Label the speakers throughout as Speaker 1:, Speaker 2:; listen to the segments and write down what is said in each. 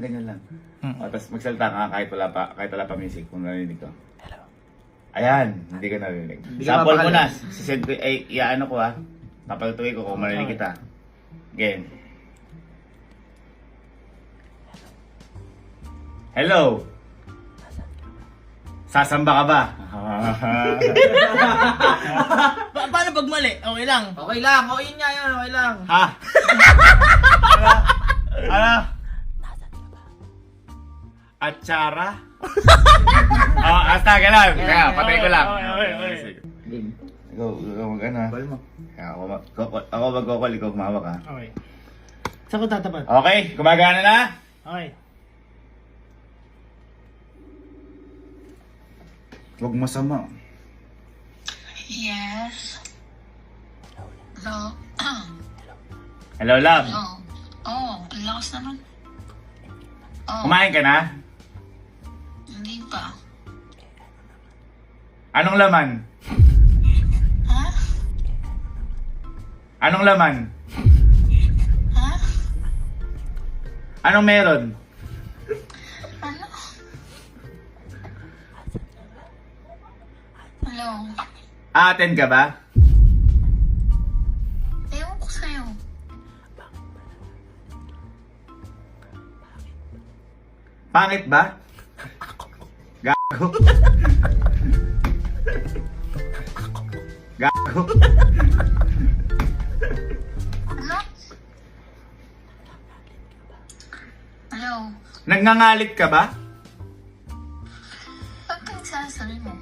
Speaker 1: ganyan lang. Tapos magsalita ka kahit wala pa music kung narinig ko. Hello. Ayan, hindi ka narinig. Sample mo na. Sisend ko, iaano ko Papalutuin ko kung marinig kita. Again. Hello. Sasamba ka ba?
Speaker 2: Paano pag mali? Okay lang.
Speaker 3: Okay lang, okay nga yun, okay lang.
Speaker 1: Ha? Ano? Atsara? Hasta ganun. Kaya, patay ko lang.
Speaker 2: Okay.
Speaker 1: Ikaw mag-ano ha? Kaya ako mag-call, ikaw kumawak ha?
Speaker 2: Okay. Saan ko tatapat?
Speaker 1: Okay, gumagana na?
Speaker 2: Okay.
Speaker 1: Huwag masama.
Speaker 4: Yes. Hello.
Speaker 1: Hello, love.
Speaker 4: Hello. Oh, ang lakas naman. Oh,
Speaker 1: Kumain ka na?
Speaker 4: hindi pa.
Speaker 1: Anong laman?
Speaker 4: Ha?
Speaker 1: Anong laman?
Speaker 4: Ha?
Speaker 1: Anong meron?
Speaker 4: Ano? Hello.
Speaker 1: Aaten ka ba?
Speaker 4: Ewan ko sa'yo.
Speaker 1: Pangit ba? Gago. Gago.
Speaker 4: Ano? Hello.
Speaker 1: Nagngangalit ka ba?
Speaker 4: Ba't pinagsasabi mo?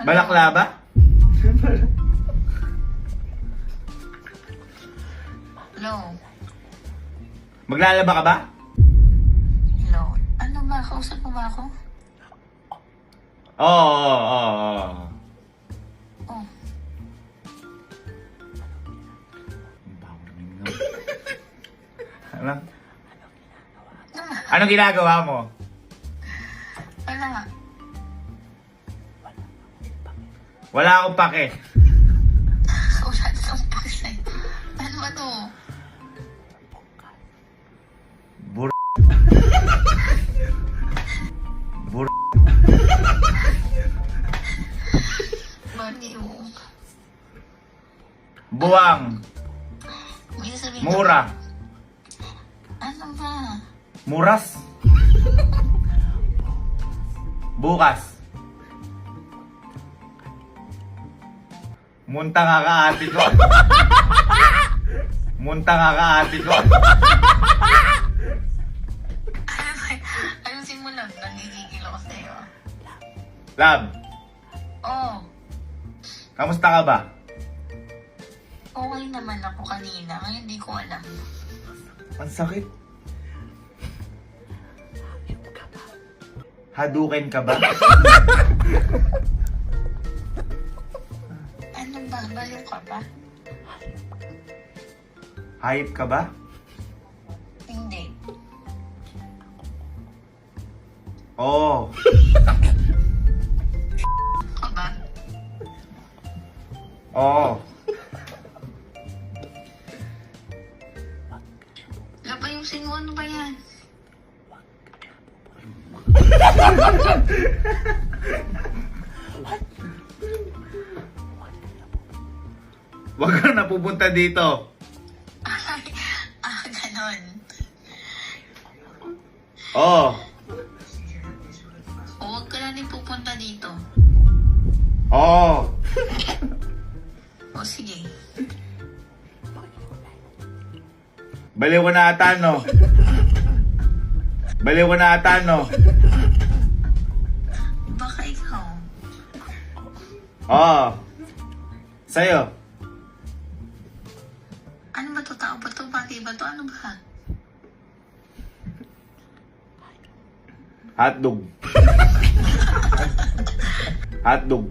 Speaker 4: Ano?
Speaker 1: Balakla ba?
Speaker 4: Hello.
Speaker 1: Maglalaba ka ba?
Speaker 4: Hello. Ano ba? Kausap mo ba ako?
Speaker 1: Oo.
Speaker 4: Oh.
Speaker 1: Ano? Anong ginagawa mo?
Speaker 4: Wala.
Speaker 1: Wala akong pake.
Speaker 4: Wala kang pakisay. Ano ba to?
Speaker 1: Bur... Bur...
Speaker 4: Baliw.
Speaker 1: Buwang.
Speaker 4: May sasabihin
Speaker 1: Mura.
Speaker 4: ka- Ano ba?
Speaker 1: Muras. Bukas. Munta nga ka ate ko. Munta nga ka ate ko.
Speaker 4: Ayusin mo lang. Nangigigil ako sa'yo.
Speaker 1: Love,
Speaker 4: Oh,
Speaker 1: kamusta ka ba?
Speaker 4: okay naman ako kanina. Ngayon di ko alam.
Speaker 1: Ang sakit. Haduken ka ba?
Speaker 4: Ano ba? Baliw ka ba?
Speaker 1: Hayop ka ba?
Speaker 4: Hindi.
Speaker 1: Oo.
Speaker 4: Ka ba?
Speaker 1: Oo.
Speaker 4: Lab, ayusin mo. Ano ba yan?
Speaker 1: Huwag ka na pupunta dito.
Speaker 4: Ay, ganon.
Speaker 1: Oo.
Speaker 4: Huwag ka na rin pupunta dito.
Speaker 1: Oo.
Speaker 4: O sige.
Speaker 1: Baliw ko na ata, no? Baliw ko na ata, no?
Speaker 4: Baka ikaw.
Speaker 1: Oo. Sa'yo.
Speaker 4: Ano ba to? Tao ba to? Bagay ba to? Ano ba?
Speaker 1: Hotdog. Hotdog.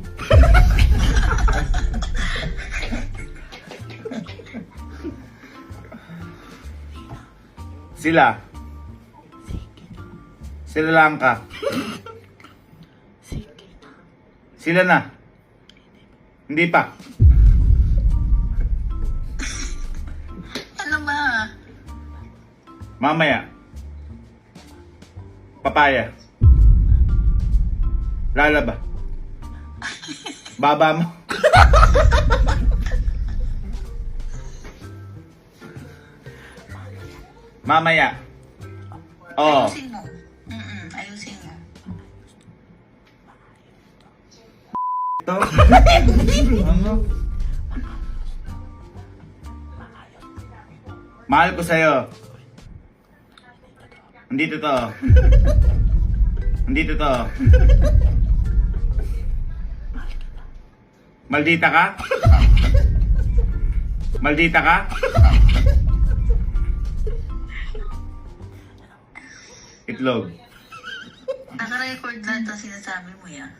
Speaker 1: Sila. Sila lang ka. Sila na. Hindi pa. Mamaya. Papaya. Lalaba. Baba mo. Mamaya. Oo.
Speaker 4: Ayusin mo. Ayusin mo.
Speaker 1: Ito. Ano? Mahal ko sa'yo. Hindi totoo. Hindi totoo. Maldita ka? Maldita ka? Itlog.
Speaker 4: Naka-record lahat ang sinasabi mo yan.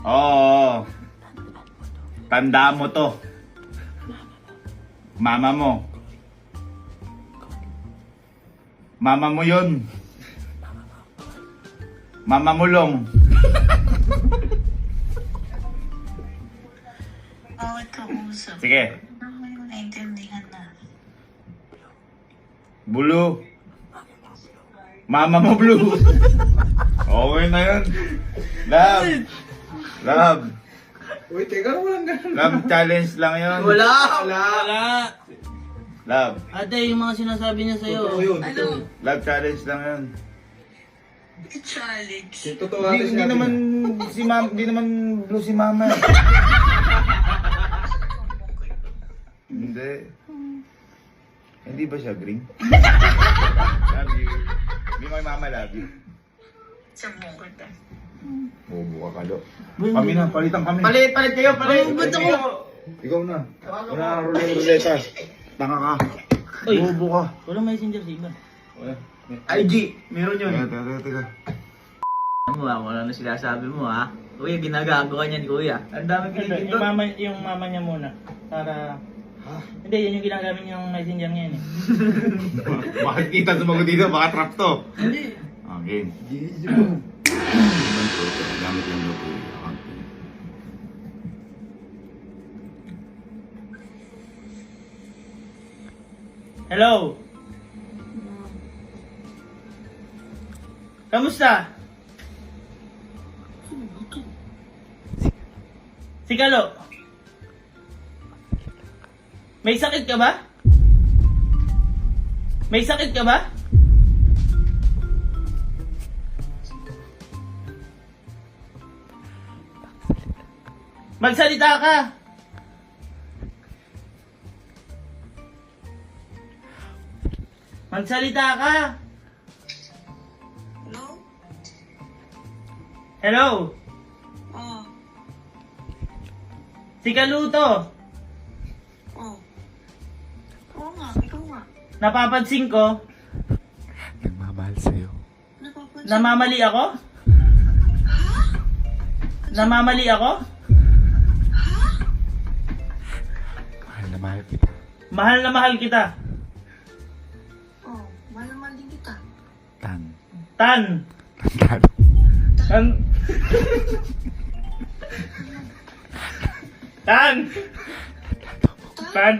Speaker 1: Oo. Tandaan mo to. Mama mo. Mama mo yun. Mama mo long.
Speaker 4: Bakit ka usap?
Speaker 1: Sige.
Speaker 4: Ano yung naintindihan na?
Speaker 1: Blue. Mama mo blue. Okay na yun. Love. Love.
Speaker 3: Uy, teka, walang ganun.
Speaker 1: Love challenge lang yun.
Speaker 3: Wala!
Speaker 2: Wala.
Speaker 1: Love.
Speaker 2: Ate, yung mga sinasabi niya sa'yo.
Speaker 3: Totoo yun.
Speaker 4: Ano?
Speaker 1: Love challenge lang yun.
Speaker 4: Challenge.
Speaker 3: Totoo natin
Speaker 1: Hindi naman si mama, hindi naman blue si mama. Hindi. Hindi ba siya green? Love you. Hindi mo kay mama love you.
Speaker 4: Sabong kita.
Speaker 1: Bobo ka kalo. Kami na, palitan kami.
Speaker 3: Palit kayo, palit!
Speaker 2: Ba't ako?
Speaker 1: Ikaw na. Wala na ruleta. Tanga ka.
Speaker 2: Uy.
Speaker 1: Bobo ka.
Speaker 2: Walang messenger sa iba.
Speaker 3: IG, meron yun.
Speaker 1: Teka.
Speaker 3: Mo ha, wala na sinasabi mo ha. Kuya, ginagago ka niyan kuya. Ang dami pinigin doon.
Speaker 2: Yung mama niya muna. Para... Hindi, yun yung ginagamit niyang messenger ngayon eh.
Speaker 1: Bakit kita sumagot dito? Baka trap to.
Speaker 2: Hindi.
Speaker 1: Okay. Gamit lang daw po yung account.
Speaker 2: Hello? Kamusta? Si Kalo? May sakit ka ba? May sakit ka ba? Magsalita ka! Magsalita ka!
Speaker 4: No?
Speaker 2: Hello?
Speaker 4: Oh.
Speaker 2: Si Kaluto!
Speaker 4: Oh. Oo nga, ikaw nga.
Speaker 2: Napapansin ko,
Speaker 5: Nagmamahal sa'yo.
Speaker 4: Napapansin.
Speaker 2: namamali ako? Namamali ako?
Speaker 5: Mahal na mahal kita.
Speaker 2: Mahal na mahal kita.
Speaker 4: Oh, malaman din kita.
Speaker 5: Tan.
Speaker 2: Tan!
Speaker 5: Tandaan.
Speaker 2: Tan! Tan! Tan!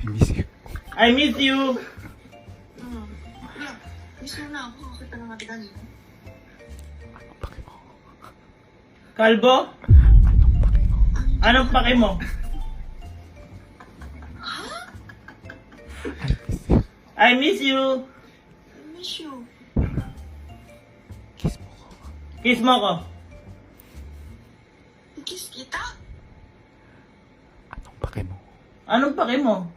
Speaker 5: I miss you.
Speaker 2: I miss you!
Speaker 4: Yeah, miss mo na ako. Kita na nga kita nila.
Speaker 5: Paki mo.
Speaker 2: Kalbo?
Speaker 5: Anong paki mo?
Speaker 2: Anong pake mo?
Speaker 5: I miss you.
Speaker 2: I miss you.
Speaker 4: I miss you.
Speaker 5: Kiss mo ko.
Speaker 2: Kiss mo ko.
Speaker 4: Kiss kita?
Speaker 5: Anong paki mo?
Speaker 2: Anong pake mo?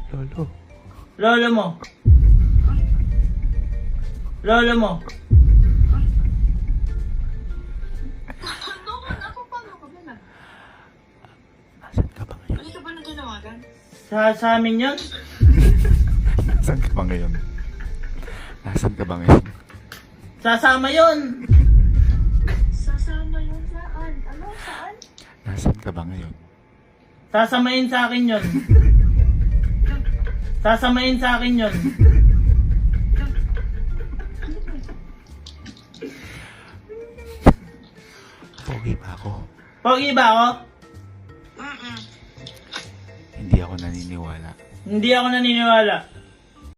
Speaker 5: Lolo.
Speaker 2: Lolo mo. Lolo mo.
Speaker 4: Ako paano ka ba na?
Speaker 5: Nasaan ka ba ngayon?
Speaker 4: Hindi ka ba naganawagan?
Speaker 2: Sa amin yun?
Speaker 5: Nasaan ka ba ngayon? Nasaan ka ba ngayon?
Speaker 2: Sasama yun.
Speaker 4: Sasama yun saan? Ano? Saan?
Speaker 5: Nasaan ka ba ngayon?
Speaker 2: Sasamayin sa akin yun. Sasamayin sa akin yun.
Speaker 5: Pogi ba ako?
Speaker 2: Pogi ba ako?
Speaker 4: Mm-mm.
Speaker 5: Hindi ako naniniwala.
Speaker 2: Hindi ako naniniwala.